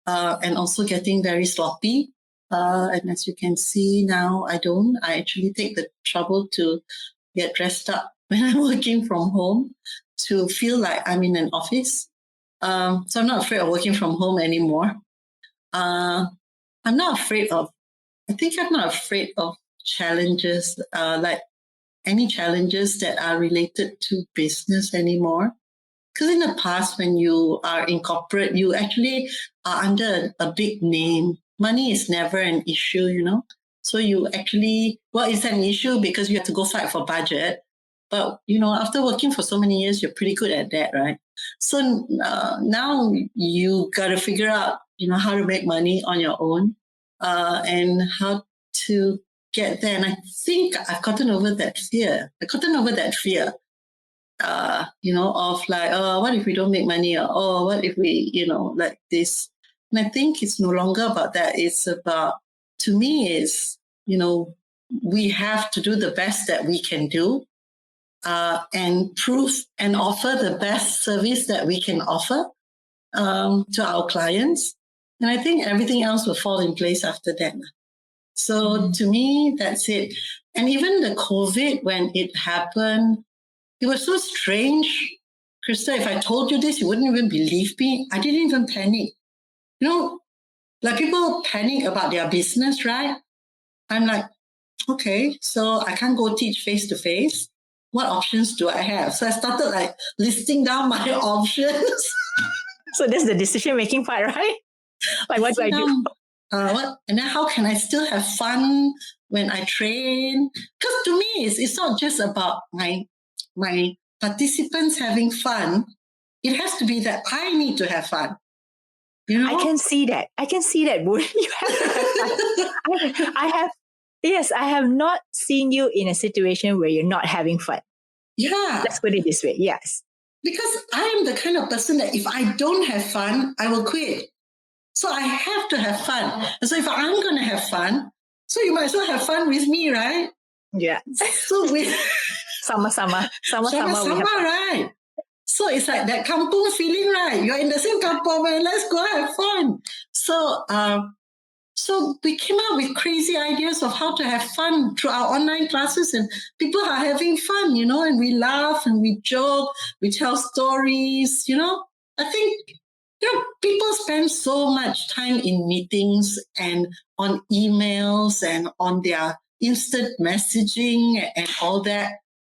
and also getting very sloppy. And as you can see now, I don't. I actually take the trouble to get dressed up when I'm working from home to feel like I'm in an office. So I'm not afraid of working from home anymore. I'm not afraid of challenges, like any challenges that are related to business anymore. Because in the past, when you are in corporate, you actually are under a big name. Money is never an issue, So you actually, it's an issue because you have to go fight for budget. But, after working for so many years, you're pretty good at that, right? So now you got to figure out, how to make money on your own and how to get there. And I think I've gotten over that fear. Of like, what if we don't make money? Or what if we, like this? And I think it's no longer about that. It's about, to me, is, we have to do the best that we can do and prove and offer the best service that we can offer to our clients. And I think everything else will fall in place after that. So to me, that's it. And even the COVID, when it happened, it was so strange. Krista, if I told you this, you wouldn't even believe me. I didn't even panic. Like people panic about their business, right? I'm like, okay, so I can't go teach face-to-face. What options do I have? So I started like listing down my options. So this is the decision-making part, right? Like, what do I do? And then how can I still have fun when I train? Because to me, it's not just about my participants having fun. It has to be that I need to have fun. I can see that. Boon. You have to have fun. I have not seen you in a situation where you're not having fun. Yeah. Let's put it this way. Yes. Because I am the kind of person that if I don't have fun, I will quit. So I have to have fun. And so if I'm going to have fun, so you might as well have fun with me, right? Yeah. So we sama-sama, right? So it's like that kampung feeling, right? You're in the same kampung, man. Let's go have fun. So we came up with crazy ideas of how to have fun through our online classes, and people are having fun, and we laugh and we joke, we tell stories, I think, people spend so much time in meetings and on emails and on their instant messaging and all that.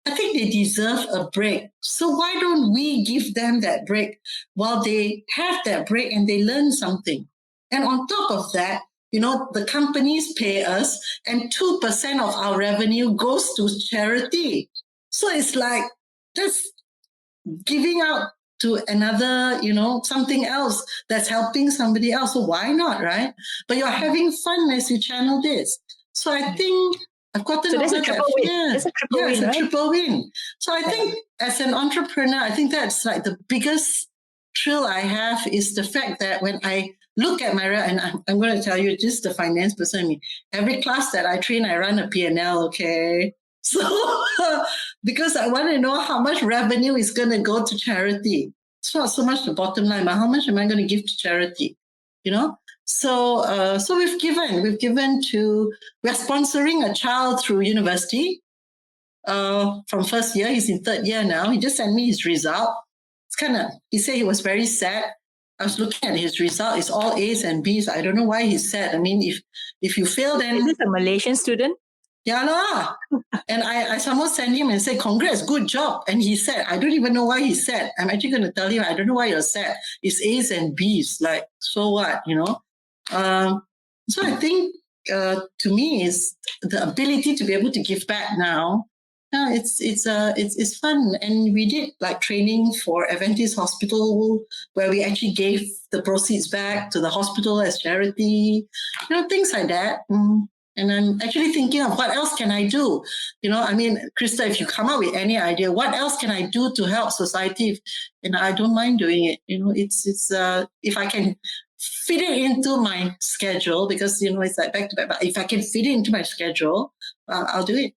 I think they deserve a break. So why don't we give them that break while they have that break and they learn something? And on top of that, the companies pay us and 2% of our revenue goes to charity. So it's like that's giving out to another, something else that's helping somebody else. So why not, right? But you're having fun as you channel this. So I think I've gotten So that's over a triple that. win. Yeah, That's a triple win, it's a right? triple win. So I think as an entrepreneur, I think that's like the biggest thrill I have is the fact that when I look at my, and I'm going to tell you, just the finance person in me, every class that I train, I run a P&L, okay? So because I want to know how much revenue is going to go to charity. It's not so much the bottom line, but how much am I going to give to charity? So we're sponsoring a child through university from first year. He's in third year now. He just sent me his result. He said he was very sad. I was looking at his result. It's all A's and B's. I don't know why he's sad. I mean, if you fail, then... Is this a Malaysian student? Yeah, lah. And I somehow sent him and said, congrats, good job. And he said, I don't even know why he's sad. I'm actually going to tell him, I don't know why you're sad. It's A's and B's. Like, so what, So I think, to me, is the ability to be able to give back now. It's fun. And we did like training for Adventist Hospital where we actually gave the proceeds back to the hospital as charity, things like that. And I'm actually thinking of what else can I do? Krista, if you come up with any idea, what else can I do to help society? And I don't mind doing it. It's if I can fit it into my schedule, because, it's like back to back, but if I can fit it into my schedule, I'll do it.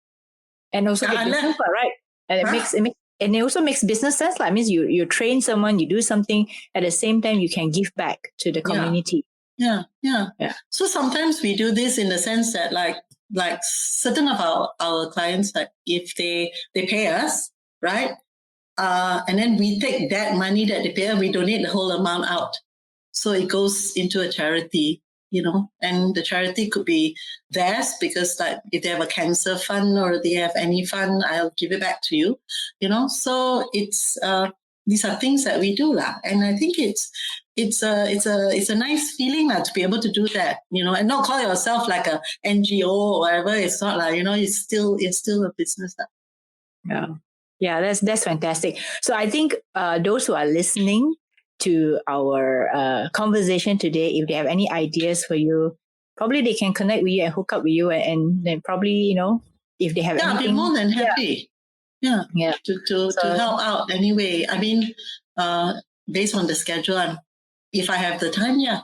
And also make business, right? And and it also makes business sense. Like, means you train someone, you do something, at the same time you can give back to the community. Yeah. So sometimes we do this in the sense that like certain of our clients, like if they pay us, right? And then we take that money that they pay us, we donate the whole amount out. So it goes into a charity, and the charity could be theirs because like if they have a cancer fund or they have any fund, I'll give it back to you, So it's, these are things that we do lah. And I think it's a nice feeling to be able to do that, and not call yourself like a NGO or whatever. It's not like, it's still a business. Yeah, that's fantastic. So I think those who are listening to our conversation today, if they have any ideas for you, probably they can connect with you and hook up with you, and then probably, if they have anything. I'll be more than happy. Yeah. To help out anyway. I mean, based on the schedule, if I have the time, yeah.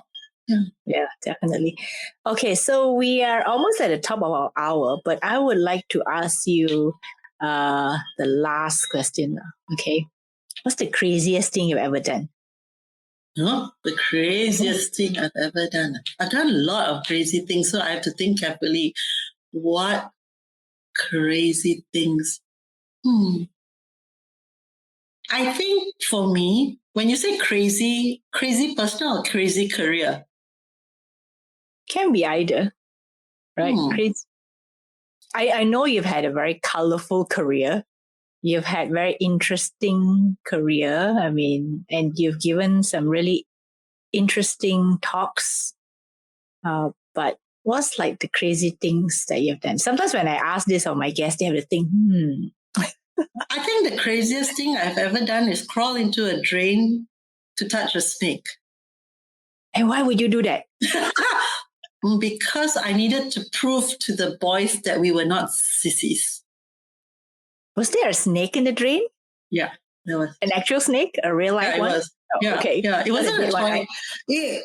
Yeah, definitely. Okay, so we are almost at the top of our hour, but I would like to ask you the last question. Okay, what's the craziest thing you've ever done? The craziest thing I've ever done. I've done a lot of crazy things, so I have to think carefully. What crazy things? I think for me, when you say crazy personal or crazy career? Can be either, right? Crazy. I know you've had a very colorful career. You've had very interesting career. I mean, and you've given some really interesting talks. But what's like the crazy things that you've done? Sometimes when I ask this of my guests, they have to think, I think the craziest thing I've ever done is crawl into a drain to touch a snake. And why would you do that? Because I needed to prove to the boys that we were not sissies. Was there a snake in the drain? Yeah, there was. An actual snake? A real life one? It was. Oh, okay. Yeah, it wasn't a toy.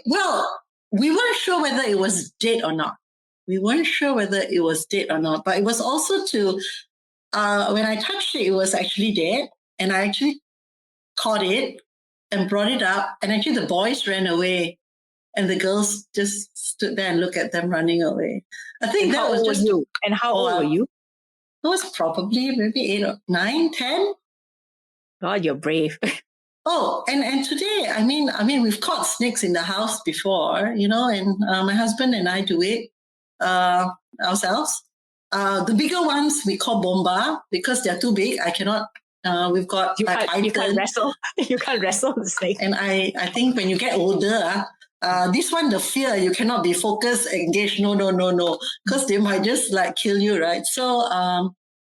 Well, we weren't sure whether it was dead or not. But it was also to, when I touched it, it was actually dead. And I actually caught it and brought it up. And actually the boys ran away. And the girls just stood there and looked at them running away. I think that was just... you. And how old were you? I was probably maybe 8 or 9, 10. God, you're brave. Oh, and today, I mean, we've caught snakes in the house before, and my husband and I do it ourselves. The bigger ones we call bomba because they're too big. I cannot. We've got You can't wrestle. You can't wrestle the snake. And I think when you get older, this one, the fear, you cannot be focused, engaged. No, because they might just like kill you, right? So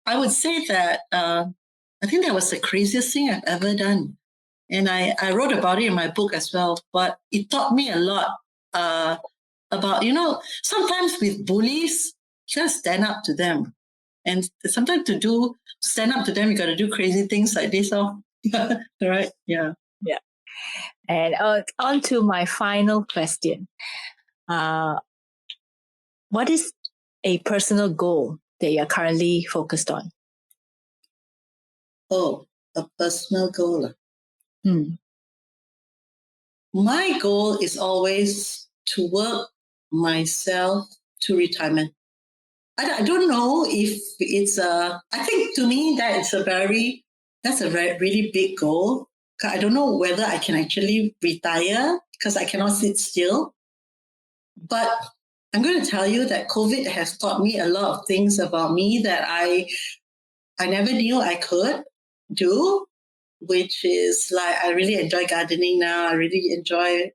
I would say that I think that was the craziest thing I've ever done. And I wrote about it in my book as well. But it taught me a lot about, sometimes with bullies, you gotta stand up to them. And sometimes to stand up to them, you got to do crazy things like this. Right? Yeah. Yeah. And on to my final question. What is a personal goal that you're currently focused on? Oh, a personal goal. My goal is always to work myself to retirement. I don't know if it's I think to me that's a really big goal. I don't know whether I can actually retire because I cannot sit still. But I'm going to tell you that COVID has taught me a lot of things about me that I never knew I could do, which is like I really enjoy gardening now. I really enjoy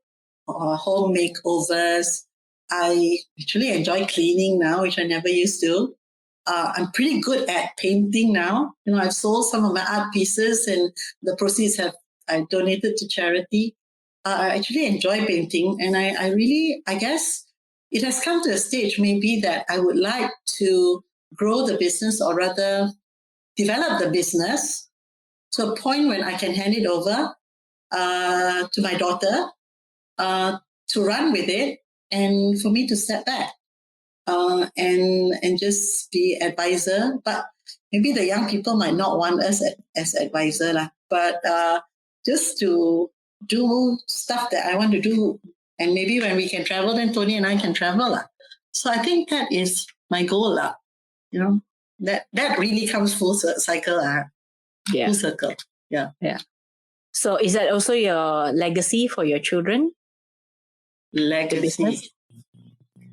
home makeovers. I actually enjoy cleaning now, which I never used to. I'm pretty good at painting now. I've sold some of my art pieces and the proceeds I donated to charity. I actually enjoy painting and I guess it has come to a stage maybe that I would like to grow the business or rather develop the business to a point when I can hand it over to my daughter to run with it and for me to step back and just be advisor. But maybe the young people might not want us as advisor lah. But just to do stuff that I want to do. And maybe when we can travel, then Tony and I can travel lah. So I think that is my goal lah. That really comes full cycle lah. Yeah. Full circle. Yeah. Yeah. So is that also your legacy for your children? Legacy.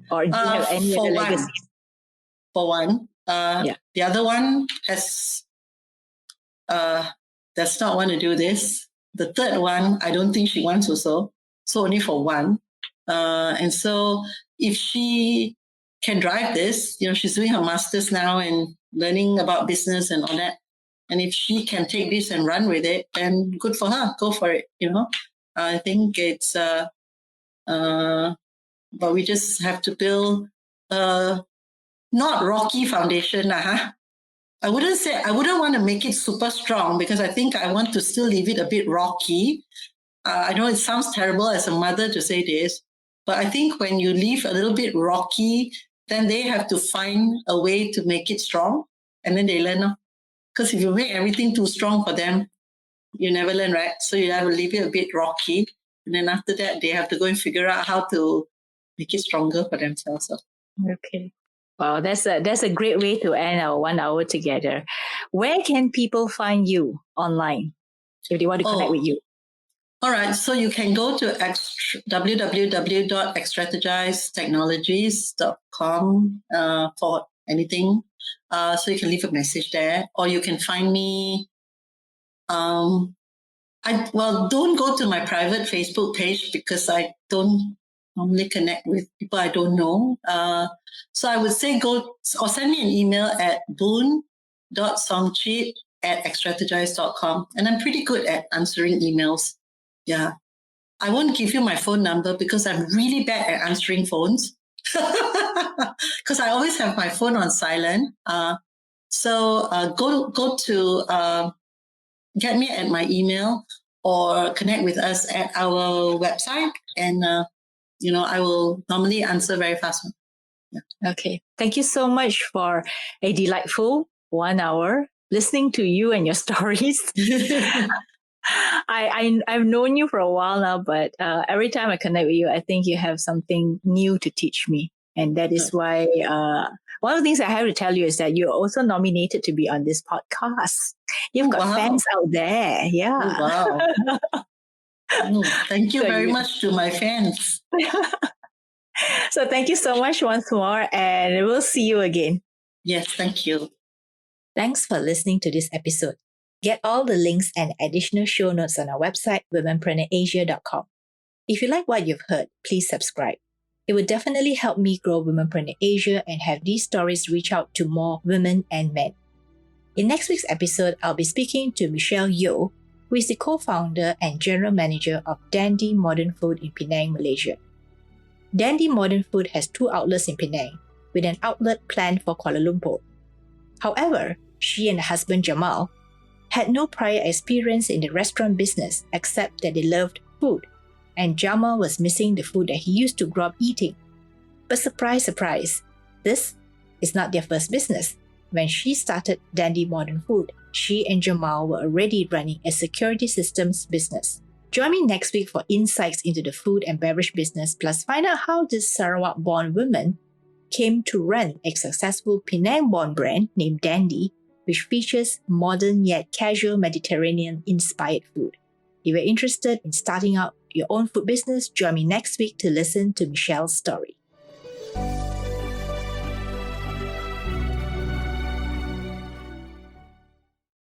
Or do you have any other legacies? For one. The other one does not want to do this. The third one, I don't think she wants also. So only for one. And so if she can drive this, she's doing her master's now and learning about business and all that. And if she can take this and run with it, then good for her. Go for it, I think it's, but we just have to build not rocky foundation. I wouldn't want to make it super strong because I think I want to still leave it a bit rocky. I know it sounds terrible as a mother to say this, but I think when you leave a little bit rocky, then they have to find a way to make it strong and then they learn. Because if you make everything too strong for them, you never learn, right? So you have to leave it a bit rocky. And then after that, they have to go and figure out how to make it stronger for themselves. Okay. Wow, that's a great way to end our 1 hour together. Where can people find you online if they want to connect with you? All right. So you can go to www.xtrategizetechnologies.com for anything. So you can leave a message there, or you can find me. Don't go to my private Facebook page because I don't normally connect with people I don't know. So I would say go or send me an email at boon.somchit@xtrategize.com. And I'm pretty good at answering emails. Yeah. I won't give you my phone number because I'm really bad at answering phones. Because I always have my phone on silent. So go to get me at my email or connect with us at our website, and I will normally answer very fast. Yeah. Okay. Thank you so much for a delightful 1 hour listening to you and your stories. I've known you for a while now, but every time I connect with you, I think you have something new to teach me. And that is why one of the things I have to tell you is that you're also nominated to be on this podcast. You've got fans out there. Yeah. Oh, wow. Thank you very much to my fans. So thank you so much once more, and we'll see you again. Yes, thank you. Thanks for listening to this episode. Get all the links and additional show notes on our website, womenpreneurasia.com. If you like what you've heard, please subscribe. It would definitely help me grow Womenpreneur Asia and have these stories reach out to more women and men. In next week's episode, I'll be speaking to Michelle Yeoh, who is the co-founder and general manager of Dandy Modern Food in Penang, Malaysia. Dandy Modern Food has 2 outlets in Penang, with an outlet planned for Kuala Lumpur. However, she and her husband Jamal had no prior experience in the restaurant business except that they loved food, and Jamal was missing the food that he used to grow up eating. But surprise, surprise, this is not their first business. When she started Dandy Modern Food, she and Jamal were already running a security systems business. Join me next week for insights into the food and beverage business, plus find out how this Sarawak-born woman came to run a successful Penang-born brand named Dandy, which features modern yet casual Mediterranean-inspired food. If you're interested in starting out your own food business, join me next week to listen to Michelle's story.